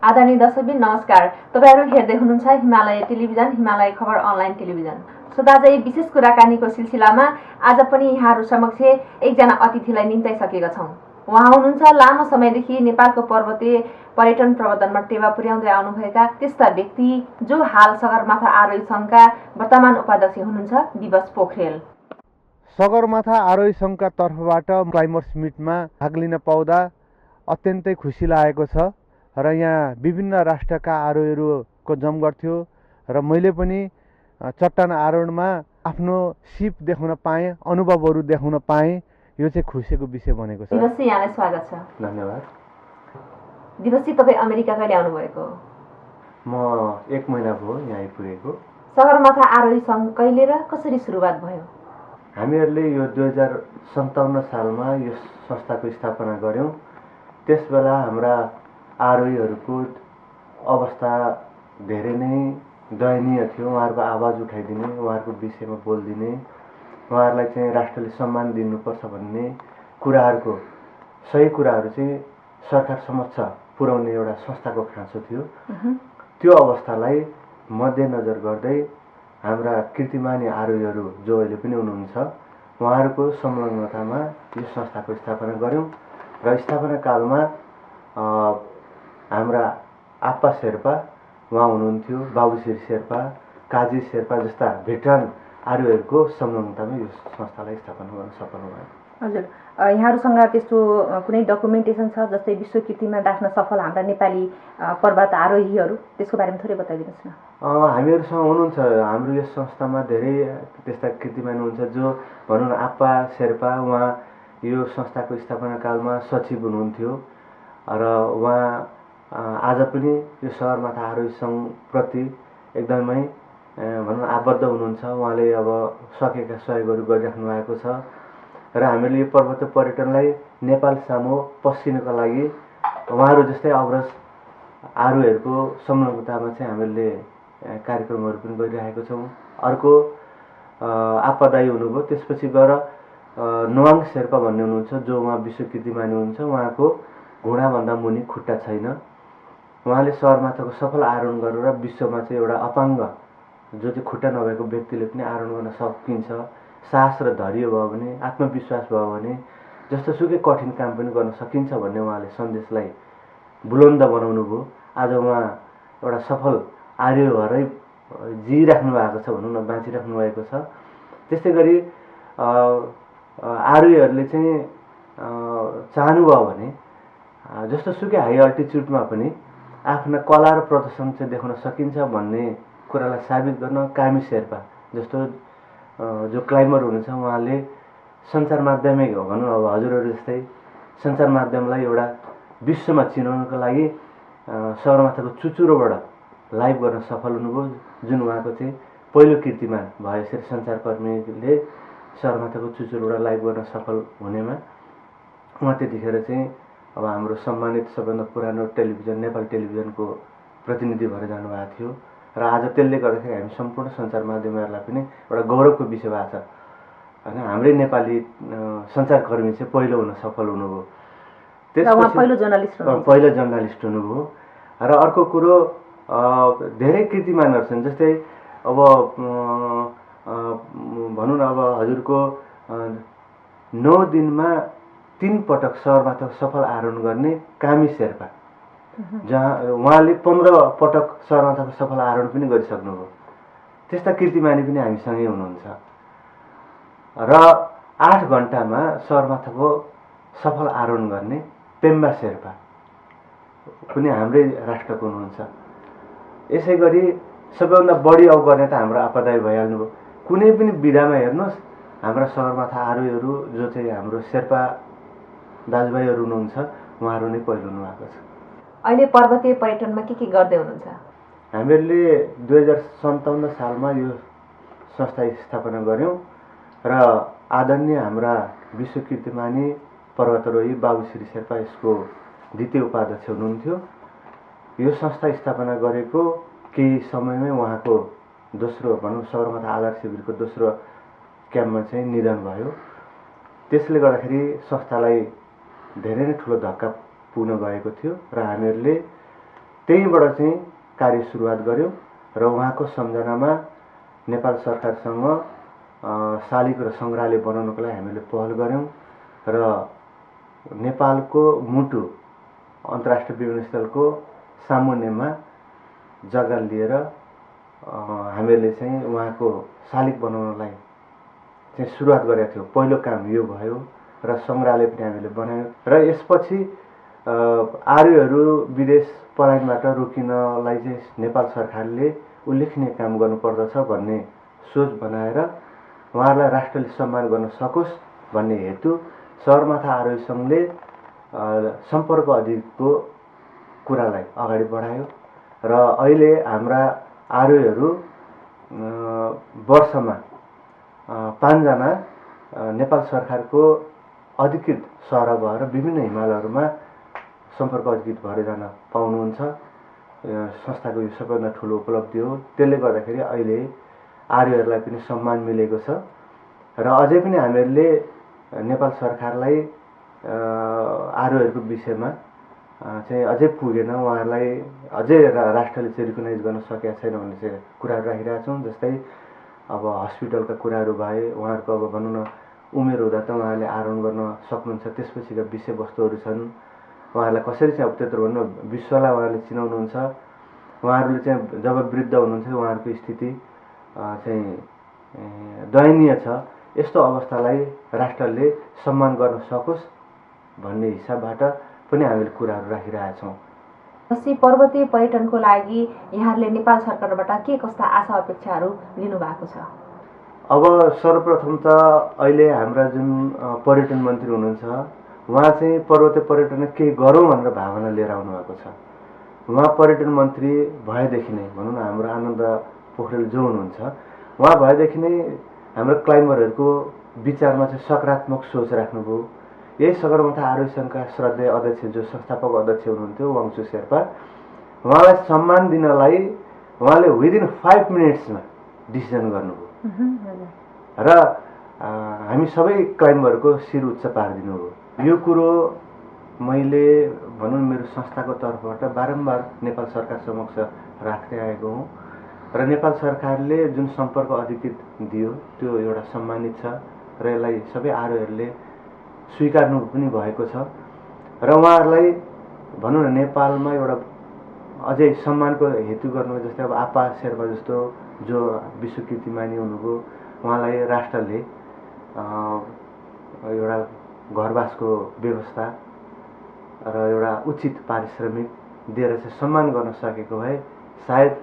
आदरणीय दर्शकबिन नमस्कार। तपाईहरु हेर्दै हुनुहुन्छ हिमालय टेलिभिजन, हिमालय खबर अनलाइन टेलिभिजन। आज यही विशेष कुराकानीको सिलसिलामा आज पनि यहाँहरु समक्ष एकजना अतिथिलाई निम्ताइसकेका छौं। उहाँ हुनुहुन्छ लामो समयदेखि नेपालको पर्वतीय पर्यटन प्रवर्धनमा टेवा पुर्याउँदै आउनुभएका त्यस्ता व्यक्ति जो हाल सगरमाथा आरोही संघका वर्तमान उपाध्यक्ष हुनुहुन्छ दिवस पोखरेल। सगरमाथा आरोही संघका तर्फबाट क्लाइमर्स मिटमा भाग लिन पाउँदा अत्यन्तै खुसी लागेको छ र यहाँ विभिन्न राष्ट्रका आरोहीहरूको जमघट थियो र मैले पनि चट्टान आरोहणमा आफ्नो सिप देखाउन पाएँ, अनुभवहरू देखाउन पाएँ। यो चाहिँ खुसीको विषय बनेको छ। दिवसजी यहाँलाई स्वागत छ। धन्यवाद। दिवसजी तपाईँ अमेरिका कहिले आउनुभएको? म 1 महिना भयो यहाँ आइपुगेको। सगरमाथा आरोही संघ कहिले र कसरी सुरुवात भयो? हामीहरूले यो 2057 सालमा यो संस्थाको स्थापना गर्यौं। त्यसबेला हाम्रा आरोहीहरूको अवस्था धेरै नै दयनीय थियो। उहाँहरूको आवाज उठाइदिने, उहाँहरूको विषयमा बोलिदिने, उहाँहरूलाई चाहिँ राष्ट्रले सम्मान दिनुपर्छ भन्ने कुराहरूको सही कुराहरू चाहिँ सरकार समक्ष पुर्याउने एउटा संस्थाको खाँचो थियो। त्यो अवस्थालाई मध्यनजर गर्दै हाम्रा कीर्तिमानी आरोहीहरू जो अहिले पनि हुनुहुन्छ उहाँहरूको संलग्नतामा यो संस्थाको स्थापना गर्यौं र स्थापना कालमा हाम्रा आप्पा शेर्पा उहाँ हुनुहुन्थ्यो, बाबुश्री शेर्पा, काजी शेर्पा जस्ता भेटरान आरोहीहरूको संलग्नतामा यो संस्थालाई स्थापना गर्न सफल भयो। हजुर, यहाँहरूसँग त्यस्तो कुनै डकुमेन्टेसन छ जस्तै विश्व कीर्तिमा राख्न सफल हाम्रा नेपाली पर्वत आरोहीहरू, त्यसको बारेमा थोरै बताइदिनुहोस् न। हामीहरूसँग हुनुहुन्छ, हाम्रो यस संस्थामा धेरै त्यस्ता कीर्तिमान हुनुहुन्छ जो भनौँ न आप्पा शेर्पा, उहाँ यो संस्थाको स्थापना कालमा सचिव हुनुहुन्थ्यो र उहाँ आज पनि यो सगरमाथा आरोही संघप्रति एकदमै भनौँ आबद्ध हुनुहुन्छ। उहाँले अब सकेका सहयोगहरू गरिराख्नु भएको छ र हामीले यो पर्वत पर्यटनलाई नेपाल सामु पस्किनको लागि उहाँहरू जस्तै अग्रज आरोहीहरूको संलग्नतामा चाहिँ हामीले कार्यक्रमहरू पनि गरिरहेको छौँ। अर्को आप्पादाई हुनुभयो, त्यसपछि गएर नवाङ शेर्पा भन्ने हुनुहुन्छ जो उहाँ विश्व कीर्तिमानी हुनुहुन्छ। उहाँको घुँडाभन्दा मुनि खुट्टा छैन। उहाँले सगरमाथाको सफल आरोहण गरेर विश्वमा चाहिँ एउटा अपाङ्ग जो चाहिँ खुट्टा नभएको व्यक्तिले पनि आरोहण गर्न सकिन्छ, साहस र धैर्य भयो भने, आत्मविश्वास भयो भने जस्तोसुकै कठिन काम पनि गर्न सकिन्छ भन्ने उहाँले सन्देशलाई बुलन्द बनाउनु भयो। आज उहाँ एउटा सफल आर्य भएरै जिइराख्नु भएको छ भनौँ न, बाँचिराख्नु भएको छ। त्यस्तै गरी आरोहीहरूले चाहिँ चाहनुभयो भने जस्तोसुकै हाई अल्टिच्युडमा पनि आफ्ना कला र प्रदर्शन चाहिँ देखाउन सकिन्छ भन्ने कुरालाई साबित गर्न कामी शेर्पा जस्तो जो क्लाइम्बर हुनुहुन्छ उहाँले सञ्चार माध्यमै भनौँ अब हजुरहरू जस्तै सञ्चार माध्यमलाई एउटा विश्वमा चिनाउनको लागि सगरमाथाको चुचुरोबाट लाइभ गर्न सफल हुनुभयो, जुन उहाँको चाहिँ पहिलो कीर्तिमान भयो। यसरी सञ्चारकर्मीले सगरमाथाको चुचुरोबाट लाइभ गर्न सफल हुनेमा उहाँ त्यतिखेर चाहिँ अब हाम्रो सम्मानित सबभन्दा पुरानो टेलिभिजन नेपाल टेलिभिजनको प्रतिनिधि भएर जानुभएको थियो र आज त्यसले गर्दाखेरि हामी सम्पूर्ण सञ्चार माध्यमहरूलाई पनि एउटा गौरवको विषय भएको छ होइन। हाम्रै नेपाली सञ्चारकर्मी चाहिँ पहिलो हुन सफल हुनुभयो, त्यसपछि पहिलो जर्नलिस्ट हुनुभयो। र अर्को कुरो धेरै कीर्तिमानहरू छन्, जस्तै अब भनौँ न अब हजुरको 9 दिनमा 3 पटक सगरमाथाको सफल आरोहण गर्ने कामी शेर्पा, जहाँ उहाँले 15 पटक सगरमाथाको सफल आरोहण पनि गरिसक्नुभयो। त्यस्ता कीर्तिमानी पनि हामीसँगै हुनुहुन्छ र 8 घण्टामा सगरमाथाको सफल आरोहण गर्ने पेम्बा शेर्पा पनि हाम्रै राष्ट्रको हुनुहुन्छ। यसै गरी सबैभन्दा बढी गर्ने त हाम्रो आप्पादाई भइहाल्नुभयो। कुनै पनि विधामा हेर्नुहोस् हाम्रा सगरमाथा आरोहीहरू जो चाहिँ हाम्रो शेर्पा दाजुभाइहरू हुनुहुन्छ उहाँहरू नै पहिलो हुनुभएको छ। अहिले पर्वतीय पर्यटनमा के गर्दै हुनुहुन्छ? हामीहरूले 2057 सालमा यो संस्था स्थापना गर्यौं र आदरणीय हाम्रा विश्व कीर्तिमानी पर्वतारोही बाबुश्री शेर्पा यसको द्वितीय उपाध्यक्ष हुनुहुन्थ्यो। यो संस्था स्थापना गरेको केही समयमै उहाँको दोस्रो भनौँ सगरमाथा आधार शिविरको दोस्रो क्याम्पमा चाहिँ निधन भयो। त्यसले गर्दाखेरि संस्थालाई धेरै नै ठुलो धक्का पुग्न गएको थियो र हामीहरूले त्यहीँबाट चाहिँ कार्य सुरुवात गऱ्यौँ र उहाँको सम्झनामा नेपाल सरकारसँग शालिग र सङ्ग्रहालय बनाउनको लागि हामीले पहल गऱ्यौँ र नेपालको मुटु अन्तर्राष्ट्रिय विमानस्थलको सामुन्नेमा जग्गा लिएर हामीले चाहिँ उहाँको शालिग बनाउनलाई चाहिँ सुरुवात गरेका थियौँ। पहिलो काम यो भयो र सङ्ग्रहालय पनि हामीले बनायौँ र यसपछि आर्यहरू विदेश पलायनबाट रोकिनलाई चाहिँ नेपाल सरकारले उल्लेखनीय काम गर्नुपर्दछ भन्ने सोच बनाएर उहाँहरूलाई राष्ट्रले सम्मान गर्न सकोस् भन्ने हेतु सगरमाथा आरोही सङ्घले सम्पर्क अधिकको कुरालाई अगाडि बढायो र अहिले हाम्रा आरोहीहरू वर्षमा 5 जना नेपाल सरकारको अधिकृत सहर भएर विभिन्न हिमालयहरूमा सम्पर्क अधिकृत भएर जान पाउनुहुन्छ। संस्थाको यो सबैभन्दा ठुलो उपलब्धि हो। त्यसले गर्दाखेरि अहिले आर्यहरूलाई पनि सम्मान मिलेको छ र अझै पनि हामीहरूले नेपाल सरकारलाई आर्यहरूको विषयमा चाहिँ अझै पुगेन, उहाँहरूलाई अझै राष्ट्रले चाहिँ रिकगनाइज गर्न सकेका छैन भन्ने चाहिँ कुराहरू राखिरहेका छौँ। जस्तै अब हस्पिटलका कुराहरू भए, उहाँहरूको अब भनौँ न उमेर हुँदा त उहाँहरूले आरोहण गर्न सक्नुहुन्छ, त्यसपछिका विषयवस्तुहरू छन्, उहाँहरूलाई कसरी चाहिँ अब त्यत्रो भन्नु विश्वलाई उहाँहरूले चिनाउनुहुन्छ। उहाँहरूले चाहिँ जब वृद्ध हुनुहुन्छ उहाँहरूको स्थिति चाहिँ दयनीय छ। यस्तो अवस्थालाई राष्ट्रले सम्मान गर्न सकोस् भन्ने हिसाबबाट पनि हामीले कुराहरू राखिरहेका छौँ। पर्वतीय पर्यटनको लागि यहाँहरूले नेपाल सरकारबाट के कस्ता आशा अपेक्षाहरू लिनुभएको छ? अब सर्वप्रथम त अहिले हाम्रा जुन पर्यटन मन्त्री हुनुहुन्छ उहाँ चाहिँ पर्वतीय पर्यटन केही गरौँ भनेर भावना लिएर आउनु भएको छ। उहाँ पर्यटन मन्त्री भएदेखि नै भनौँ न हाम्रो आनन्द पोखरेल जो हुनुहुन्छ उहाँ भएदेखि नै हाम्रो क्लाइम्बरहरूको विचारमा चाहिँ सकारात्मक सोच राख्नुभयो। यही सगरमाथा आरोही सङ्घका श्रद्धेय अध्यक्ष जो संस्थापक अध्यक्ष हुनुहुन्थ्यो वाङचु शेर्पा, उहाँलाई सम्मान दिनलाई उहाँले विदिन 5 मिनट्समा डिसिजन गर्नुभयो र हामी सबै क्लाइम्बरको शिर उच्च पारिदिनुभयो। यो कुरो मैले भनौँ मेरो संस्थाको तर्फबाट बारम्बार नेपाल सरकार समक्ष राख्दै आएको हुँ र नेपाल सरकारले जुन सम्पर्क अधिकृत दियो त्यो एउटा सम्मानित छ र यसलाई सबै आरोहहरूले स्वीकार्नु पनि भएको छ र उहाँहरूलाई भनौँ न नेपालमा एउटा अझै सम्मानको हेतु गर्नु जस्तै अब आपा शेर्पा जस्तो जो विश्वकीर्ति मानी हुनुभयो, उहाँलाई राष्ट्रले एउटा घरवासको व्यवस्था र एउटा उचित पारिश्रमिक दिएर चाहिँ सम्मान गर्न सकेको भए सायद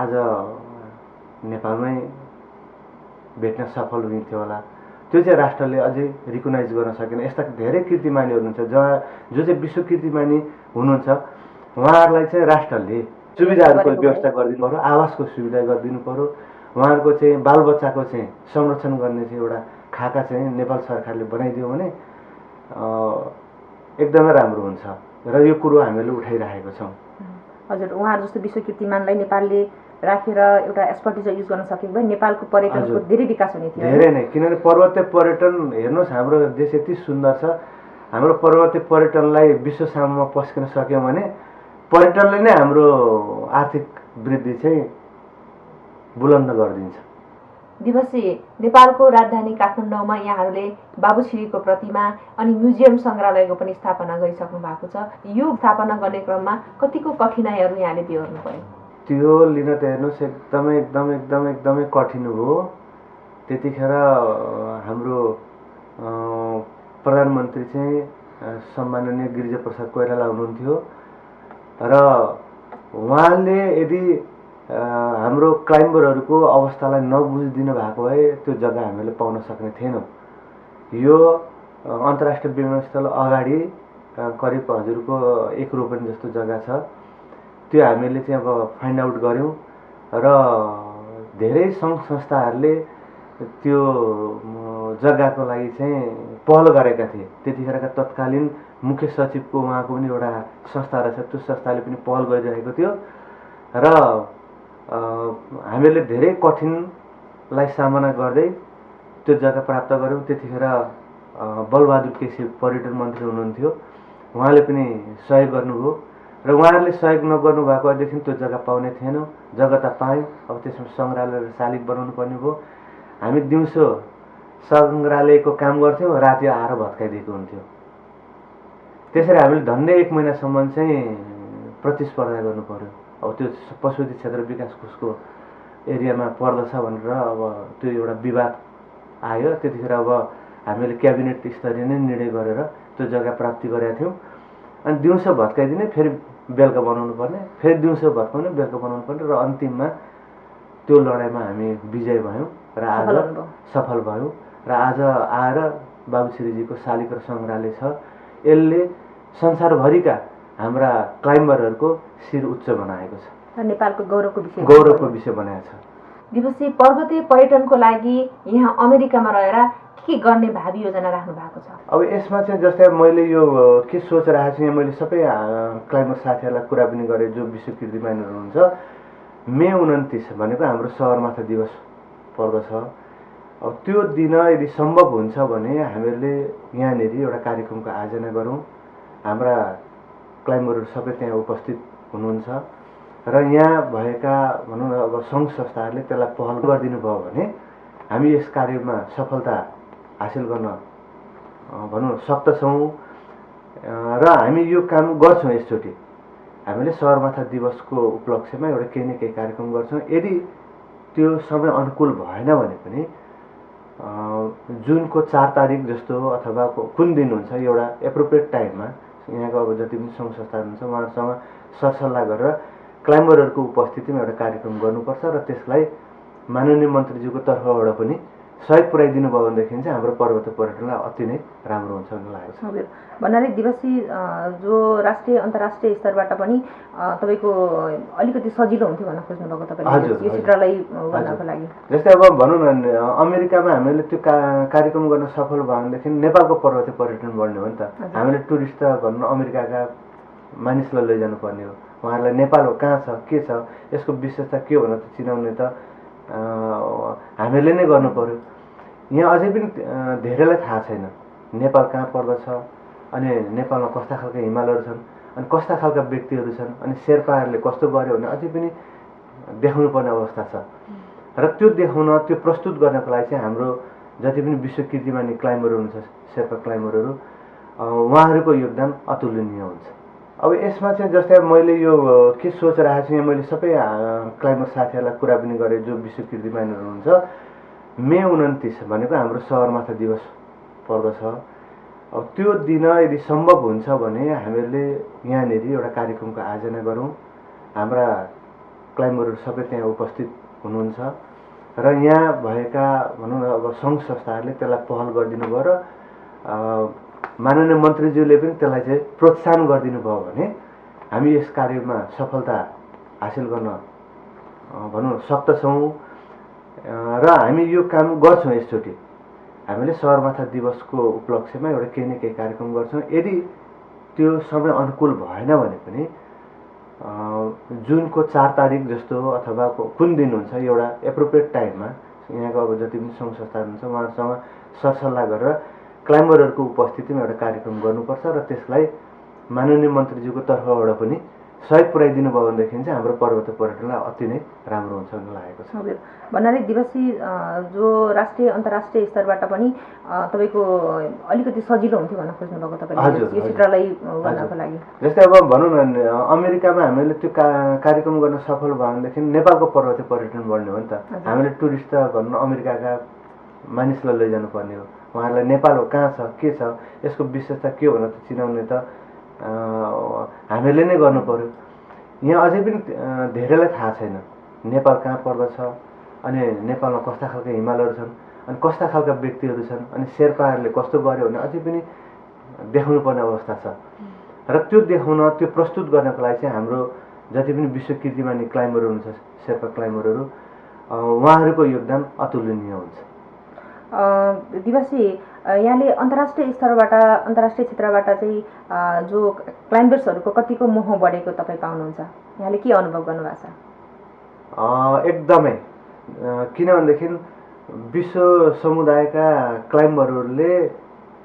आज नेपालमै भेट्न सफल हुन्थ्यो होला। त्यो चाहिँ राष्ट्रले अझै रिकगनाइज गर्न सकेन। यस्ता धेरै कीर्तिमानीहरू हुनुहुन्छ जो चाहिँ विश्व कीर्तिमानी हुनुहुन्छ, उहाँहरूलाई चाहिँ राष्ट्रले सुविधाहरूको व्यवस्था गरिदिनु पर्यो, आवासको सुविधा गरिदिनु पर्यो, उहाँहरूको चाहिँ बालबच्चाको चाहिँ संरक्षण गर्ने चाहिँ एउटा खाका चाहिँ नेपाल सरकारले बनाइदियो भने एकदमै राम्रो हुन्छ र यो कुरो हामीले उठाइरहेको छौँ। हजुर, उहाँहरू जस्तो विश्व कीर्तिमानलाई नेपालले राखेर एउटा एक्सपर्टिज युज गर्न सकेको भए नेपालको पर्यटनको धेरै विकास हुने थियो। धेरै नै, किनभने पर्वतीय पर्यटन हेर्नुहोस् हाम्रो देश यति सुन्दर छ, हाम्रो पर्वतीय पर्यटनलाई विश्व सामुमा पस्किन सक्यौँ भने पर्यटनले नै हाम्रो आर्थिक वृद्धि चाहिँ बुलन्द गरिदिन्छ। दिवसी, नेपालको राजधानी काठमाडौँमा यहाँहरूले बाबुछिरीको प्रतिमा अनि म्युजियम सङ्ग्रहालयको पनि स्थापना गरिसक्नु भएको छ। यो स्थापना गर्ने क्रममा कतिको कठिनाइहरू यहाँले बिहोर्नु पर्यो? त्यो लिन त हेर्नुहोस् एकदमै कठिन हो। त्यतिखेर हाम्रो प्रधानमन्त्री चाहिँ सम्माननीय गिरिजाप्रसाद कोइराला हुनुहुन्थ्यो र उहाँले यदि हाम्रो क्लाइम्बरहरूको अवस्थालाई नबुझिदिनु भएको भए त्यो जग्गा हामीले पाउन सक्ने थिएनौँ। यो अन्तर्राष्ट्रिय विमानस्थल अगाडि करिब हजुरको 1 रोपनी जस्तो जग्गा छ। त्यो हामीले चाहिँ अब फाइन्ड आउट गऱ्यौँ र धेरै सङ्घ संस्थाहरूले त्यो जग्गाको लागि चाहिँ पहल गरेका थिए। त्यतिखेरका तत्कालीन मुख्य सचिवको उहाँको पनि एउटा संस्था रहेछ, त्यो संस्थाले पनि पहल गरिरहेको थियो र हामीले धेरै कठिनलाई सामना गर्दै त्यो जग्गा प्राप्त गऱ्यौँ। त्यतिखेर बलबहादुर केसी पर्यटन मन्त्री हुनुहुन्थ्यो, उहाँले पनि सहयोग गर्नुभयो र उहाँहरूले सहयोग नगर्नु भएको अहिलेदेखि त्यो जग्गा पाउने थिएनौँ। जग्गा त पायौँ, अब त्यसमा सङ्ग्रहालय र शालिग बनाउनु पर्ने भयो। हामी दिउँसो सङ्ग्रहालयको काम गर्थ्यौँ, राति आएर भत्काइदिएको हुन्थ्यो। त्यसरी हामीले धन्य 1 महिनासम्म चाहिँ प्रतिस्पर्धा गर्नु पर्यो। अब त्यो पशुपति क्षेत्र विकास कोषको एरियामा पर्दछ भनेर अब त्यो एउटा विवाद आयो। त्यतिखेर अब हामीले क्याबिनेट स्तरीय नै निर्णय गरेर त्यो जग्गा प्राप्ति गरेका थियौँ। अनि दिउँसो भत्काइदिने, फेरि बेलुका बनाउनु पर्ने, फेरि दिउँसो भत्काउने, बेलुका बनाउनु पर्ने, र अन्तिममा त्यो लडाइँमा हामी विजय भयौँ र आज सफल भयौँ। र आज आएर बाबुश्रीजीको शालिग र सङ्ग्रहालय छ। यसले संसारभरिका हाम्रा क्लाइम्बरहरूको शिर उच्च बनाएको छ, नेपालको गौरवको विषय बनाएको छ। दिवसी पर्वतीय पर्यटनको लागि यहाँ अमेरिकामा रहेर के गर्ने भावी योजना राख्नु भएको छ? अब यसमा चाहिँ जस्तै मैले यो के सोचिरहेको छु, यहाँ मैले सबै क्लाइम्बर साथीहरूलाई कुरा पनि गरेँ जो विश्व कीर्तिमानहरू हुनुहुन्छ। मे 29 भनेको हाम्रो सगरमाथा दिवस पर्दछ। अब त्यो दिन यदि सम्भव हुन्छ भने हामीहरूले यहाँनिर एउटा कार्यक्रमको आयोजना गरौँ। हाम्रा क्लाइम्बरहरू सबै त्यहाँ उपस्थित हुनुहुन्छ र यहाँ भएका भनौँ न अब सङ्घ संस्थाहरूले त्यसलाई पहल गरिदिनु भयो भने हामी यस कार्यमा सफलता हासिल गर्न भनौँ सक्दछौँ। र हामी यो काम गर्छौँ। यसचोटि हामीले सगरमाथा दिवसको उपलक्ष्यमा एउटा केही न केही कार्यक्रम गर्छौँ। यदि त्यो समय अनुकूल भएन भने पनि जुनको 4 तारिक जस्तो अथवा कुन दिन हुन्छ एउटा एप्रोप्रिएट टाइममा यहाँको अब जति पनि सङ्घ संस्थाहरू हुन्छ उहाँहरूसँग सरसल्लाह गरेर क्लाइम्बरहरूको उपस्थितिमा एउटा कार्यक्रम गर्नुपर्छ र त्यसलाई माननीय मन्त्रीज्यूको तर्फबाट पनि सहयोग पुर्याइदिनु भयो भनेदेखि चाहिँ हाम्रो पर्वत पर्यटनलाई अति नै राम्रो हुन्छ भन्ने लागेको छ। भन्नाले दिवसी जो राष्ट्रिय अन्तर्राष्ट्रिय स्तरबाट पनि तपाईँको अलिकति सजिलो हुन्थ्यो भन्न खोज्नु भएको तपाईँले यो क्षेत्रलाई गर्नको लागि। जस्तै अब भनौँ न अमेरिकामा हामीले त्यो कार्यक्रम गर्न सफल भयो भनेदेखि नेपालको पर्वतीय पर्यटन बढ्ने हो नि त। हामीले टुरिस्ट त भन्नु अमेरिकाका मानिसलाई लैजानु पर्ने हो, उहाँहरूलाई नेपाल कहाँ छ, के छ, यसको विशेषता के हो भनेर चिनाउने त हामीले नै गर्नु पर्यो। यहाँ अझै पनि धेरैलाई थाहा छैन नेपाल कहाँ पर्दछ, अनि नेपालमा कस्ता खालका हिमालहरू छन्, अनि कस्ता खालका व्यक्तिहरू छन्, अनि शेर्पाहरूले कस्तो गर्यो भने अझै पनि देखाउनु पर्ने अवस्था छ। र त्यो देखाउन, त्यो प्रस्तुत गर्नको लागि चाहिँ हाम्रो जति पनि विश्व कीर्तिमानी क्लाइम्बरहरू हुन्छ, शेर्पा क्लाइम्बरहरू, उहाँहरूको योगदान अतुलनीय हुन्छ। अब यसमा चाहिँ जस्तै मैले यो के सोचिरहेको छु, यहाँ मैले सबै क्लाइम्बर साथीहरूलाई कुरा पनि गरेँ जो विश्व कीर्तिमानहरू हुनुहुन्छ। मे 29 भनेको हाम्रो सगरमाथा दिवस पर्दछ। अब त्यो दिन यदि सम्भव हुन्छ भने हामीहरूले यहाँनिर एउटा कार्यक्रमको आयोजना गरौँ। हाम्रा क्लाइम्बरहरू सबै त्यहाँ उपस्थित हुनुहुन्छ र यहाँ भएका भनौँ न अब सङ्घ संस्थाहरूले त्यसलाई पहल गरिदिनु भयो र माननीय मन्त्रीज्यूले पनि त्यसलाई चाहिँ प्रोत्साहन गरिदिनु भयो भने हामी यस कार्यमा सफलता हासिल गर्न भनौँ सक्दछौँ। र हामी यो काम गर्छौँ। यसचोटि हामीले सगरमाथा दिवसको उपलक्ष्यमा एउटा केही न केही कार्यक्रम गर्छौँ। यदि त्यो समय अनुकूल भएन भने पनि जुनको 4 तारिक जस्तो अथवा कुन दिन हुन्छ एउटा एप्रोप्रिएट टाइममा यहाँको अब जति पनि सङ्घ संस्थाहरू हुन्छ उहाँहरूसँग सरसल्लाह गरेर क्लाइम्बरहरूको उपस्थितिमा एउटा कार्यक्रम गर्नुपर्छ र त्यसलाई माननीय मन्त्रीज्यूको तर्फबाट पनि सहयोग पुर्याइदिनु भयो भनेदेखि चाहिँ हाम्रो पर्वत पर्यटनलाई अति नै राम्रो हुन्छ भन्ने लागेको छ। भन्नाले दिवसी जो राष्ट्रिय अन्तर्राष्ट्रिय स्तरबाट पनि तपाईँको अलिकति सजिलो हुन्थ्यो भन्न खोज्नु भएको तपाईँले यो क्षेत्रलाई गर्नको लागि। जस्तै अब भनौँ न अमेरिकामा हामीले त्यो कार्यक्रम गर्न सफल भयो भनेदेखि नेपालको पर्वतीय पर्यटन बढ्ने हो नि त। हामीले टुरिस्ट त भन्नु अमेरिकाका मानिसलाई लैजानु पर्ने हो, उहाँहरूलाई नेपाल कहाँ छ, के छ, यसको विशेषता के हो भनेर चिनाउने त हामीले नै गर्नु पर्यो। यहाँ अझै पनि धेरैलाई थाहा छैन नेपाल कहाँ पर्दछ, अनि नेपालमा कस्ता खालका हिमालहरू छन्, अनि कस्ता खालका व्यक्तिहरू छन्, अनि शेर्पाहरूले कस्तो गर्यो भने अझै पनि देखाउनु पर्ने अवस्था छ। र त्यो देखाउन, त्यो प्रस्तुत गर्नको लागि चाहिँ हाम्रो जति पनि विश्व कीर्तिमानी क्लाइम्बरहरू हुन्छ, शेर्पा क्लाइम्बरहरू, उहाँहरूको योगदान अतुलनीय हुन्छ। दिवसी यहाँले अन्तर्राष्ट्रिय स्तरबाट, अन्तर्राष्ट्रिय क्षेत्रबाट चाहिँ जो क्लाइम्बर्सहरूको कतिको मोह बढेको तपाईँ पाउनुहुन्छ, यहाँले के अनुभव गर्नुभएको छ? एकदमै, किनभनेदेखि विश्व समुदायका क्लाइम्बरहरूले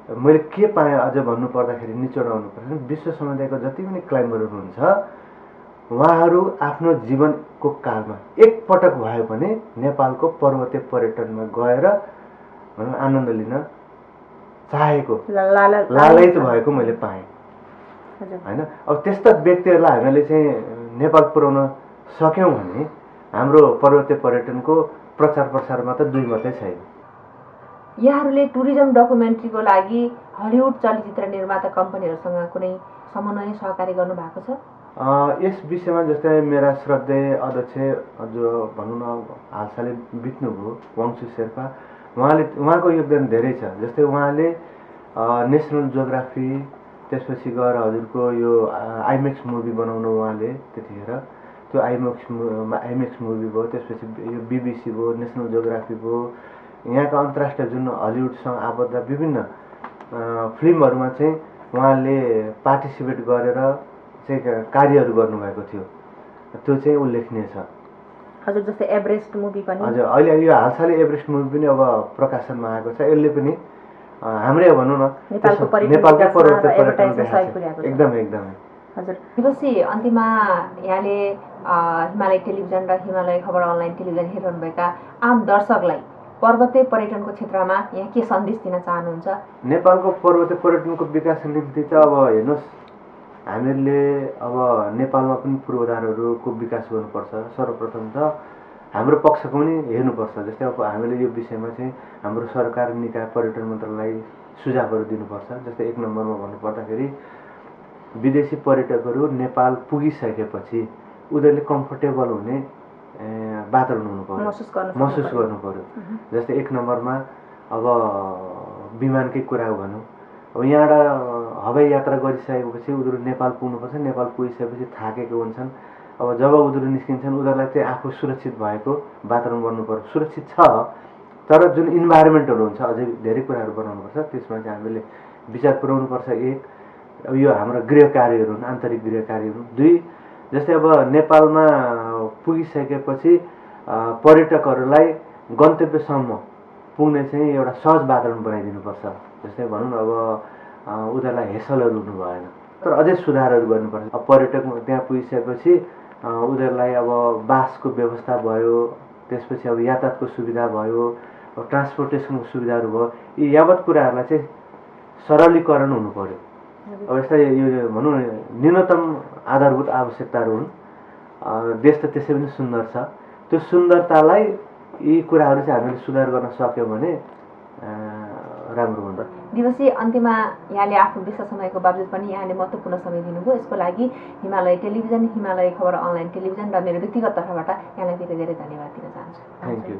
मैले के पाएँ अझ भन्नुपर्दाखेरि निचोडाउनु पर्छ, विश्व समुदायको जति पनि क्लाइम्बर हुनुहुन्छ उहाँहरू आफ्नो जीवनको कालमा एकपटक भए पनि नेपालको पर्वतीय पर्यटनमा गएर आनन्द लिन चाहेको लालच भएको मैले पाएँ होइन। अब त्यस्ता व्यक्तिहरूलाई हामीले चाहिँ नेपाल पुर्याउन सक्यौँ भने हाम्रो पर्वतीय पर्यटनको प्रचार प्रसारमा त दुई मात्रै छैन। यहाँहरूले टुरिज्म डकुमेन्ट्रीको लागि हलिउड चलचित्र निर्माता कम्पनीहरूसँग कुनै समन्वय सहकारी गर्नुभएको छ? यस विषयमा जस्तै मेरा श्रद्धेय अध्यक्ष जो भनौँ न हालसालै बित्नुभयो वाङसु शेर्पा, उहाँको योगदान धेरै छ। जस्तै उहाँले नेसनल जोग्राफी, त्यसपछि गएर हजुरको यो आइमेक्स मुभी बनाउनु उहाँले त्यतिखेर त्यो आइमेक्स मुभी भयो, त्यसपछि यो BBC भयो, नेसनल जोग्राफी भयो, यहाँका अन्तर्राष्ट्रिय जुन हलिउडसँग आबद्ध विभिन्न फिल्महरूमा चाहिँ उहाँले पार्टिसिपेट गरेर चाहिँ कार्यहरू गर्नुभएको थियो, त्यो चाहिँ उल्लेखनीय छ। हजुर जस्तै एभरेस्ट मुभी पनि हजुर अहिले यो हालसालै एभरेस्ट मुभी पनि अब प्रकाशनमा आएको छ। यसले पनि हाम्रै भनौँ न नेपालकै पर्यटन एकदमै हजुर। दिवसी अन्तिममा यहाँले हिमालय टेलिभिजन र हिमालय खबर अनलाइन टेलिभिजन हेरिरहनुभएका आम दर्शकलाई पर्वतीय पर्यटनको क्षेत्रमा यहाँ के सन्देश दिन चाहनुहुन्छ? नेपालको पर्वतीय पर्यटनको विकासको निम्ति चाहिँ अब हेर्नुहोस्, हामीले अब नेपालमा पनि पूर्वाधारहरूको विकास गर्नुपर्छ। सर्वप्रथम त हाम्रो पक्षको पनि हेर्नुपर्छ। जस्तै अब हामीले यो विषयमा चाहिँ हाम्रो सरकार निकाय पर्यटन मन्त्रालयलाई सुझावहरू दिनुपर्छ। जस्तै एक नम्बरमा भन्नुपर्दाखेरि विदेशी पर्यटकहरू नेपाल पुगिसकेपछि उनीहरूले कम्फर्टेबल हुने वातावरण हुनु पर्यो, महसुस गर्नु पर्यो। जस्तै एक नम्बरमा अब विमानकै कुरा भनौँ, अब यहाँबाट हवाई यात्रा गरिसकेपछि उनीहरू नेपाल पुग्नुपर्छ। नेपाल पुगिसकेपछि थाकेको हुन्छन्। अब जब उनीहरू निस्किन्छन् उनीहरूलाई चाहिँ आफू सुरक्षित भएको वातावरण बन्नु पर्यो। सुरक्षित छ तर जुन इन्भाइरोमेन्टहरू हुन्छ अझै धेरै कुराहरू बनाउनुपर्छ। त्यसमा चाहिँ हामीले विचार पुर्याउनुपर्छ। एक अब यो हाम्रो गृह कार्यहरू हुन्, आन्तरिक गृह कार्यहरू। दुई, जस्तै अब नेपालमा पुगिसकेपछि पर्यटकहरूलाई गन्तव्यसम्म पुग्ने चाहिँ एउटा सहज वातावरण बनाइदिनुपर्छ। जस्तै भनौँ न अब उनीहरूलाई हेसलहरू हुनु भएन, तर अझै सुधारहरू गर्नुपर्छ। अब पर्यटक त्यहाँ पुगिसकेपछि उनीहरूलाई अब बासको व्यवस्था भयो, त्यसपछि अब यातायातको सुविधा भयो, ट्रान्सपोर्टेसनको सुविधाहरू भयो, यी यावत कुराहरूलाई चाहिँ सरलीकरण हुनु पर्यो। अब यस्तै यो भनौँ न न्यूनतम आधारभूत आवश्यकताहरू हुन्। देश त त्यसै पनि सुन्दर छ, त्यो सुन्दरतालाई यी कुराहरू चाहिँ हामीले सुधार गर्न सक्यौँ भने राम्रो हुन्छ। दिवसी अन्त्यमा यहाँले आफ्नो व्यस्त समयको बावजुद पनि यहाँले महत्त्वपूर्ण समय दिनुभयो। यसको लागि हिमालय टेलिभिजन, हिमालय खबर अनलाइन टेलिभिजन र मेरो व्यक्तिगत तर्फबाट यहाँलाई धेरै धेरै धन्यवाद दिन चाहन्छु। Thank you.